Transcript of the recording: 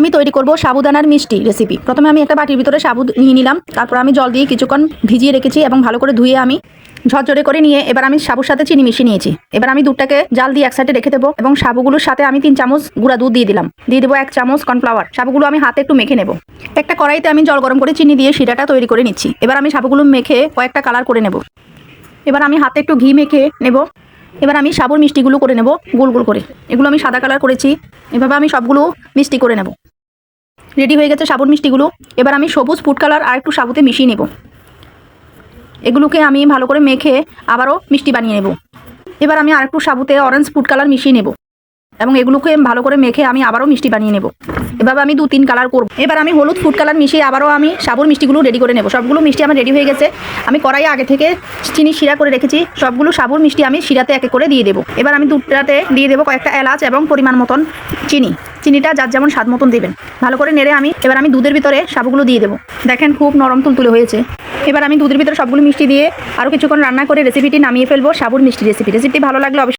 আমি তৈরি করব সাবুদানার মিষ্টি রেসিপি। প্রথমে আমি একটা বাটির ভিতরে সাবু নিয়ে নিলাম, তারপর আমি জল দিয়ে কিছুক্ষণ ভিজিয়ে রেখেছি এবং ভালো করে ধুয়ে আমি ঝরঝরে করে নিয়ে এবার আমি সাবুর সাথে চিনি মিশিয়ে নিয়েছি। এবার আমি দুধটাকে জাল দিয়ে এক সাইডে রেখে দেবো এবং সাবুগুলোর সাথে আমি 3 চামচ গুঁড়া দুধ দিয়ে দিলাম, দিয়ে দেবো 1 চামচ কর্নফ্লাওয়ার। সাবুগুলো আমি হাতে একটু মেখে নেব। একটা কড়াইতে আমি জল গরম করে চিনি দিয়ে শিরাটা তৈরি করে নিচ্ছি। এবার আমি সাবুগুলো মেখে কয়েকটা কালার করে নেব। এবার আমি হাতে একটু ঘি মেখে নেব। এবার আমি সাবুর মিষ্টিগুলো করে নেব গোল গোল করে। এগুলো আমি সাদা কালার করেছি। এভাবে আমি সবগুলো মিষ্টি করে নেব। রেডি হয়ে গেছে সাবুর মিষ্টিগুলো। এবার আমি সবুজ ফুড কালার আর একটু সাবুতে মিশিয়ে নেব। এগুলোকে আমি ভালো করে মেখে আবারও মিষ্টি বানিয়ে নেব। এবার আমি আরেকটু সাবুতে অরেঞ্জ ফুড কালার মিশিয়ে নেব এবং এগুলোকে ভালো করে মেখে আমি আবারও মিষ্টি বানিয়ে নেব। এভাবে আমি 2-3 কালার করব। এবার আমি হলুদ ফুড কালার মিশিয়ে আবারও আমি সাবুর মিষ্টিগুলো রেডি করে নেব। সবগুলো মিষ্টি আমার রেডি হয়ে গেছে। আমি কড়াইয়ে আগে থেকে চিনি শিরা করে রেখেছি। সবগুলো সাবুর মিষ্টি আমি শিরাতে এক এক করে দিয়ে দেবো। এবার আমি দুধটাতে দিয়ে দেবো কয়েকটা এলাচ এবং পরিমাণ মতন চিনি। চিনিটা যার যেমন স্বাদ মতন দেবেন। ভালো করে নেড়ে এবার আমি দুধের ভিতরে সাবুগুলো দিয়ে দেবো। দেখেন খুব নরম তুলতুলে হয়েছে। এবার আমি দুধের ভিতরে সবগুলো মিষ্টি দিয়ে আরও কিছুক্ষণ রান্না করে রেসিপিটি নামিয়ে ফেলবো। সাবুর মিষ্টি রেসিপিটি ভালো লাগলে অবশ্যই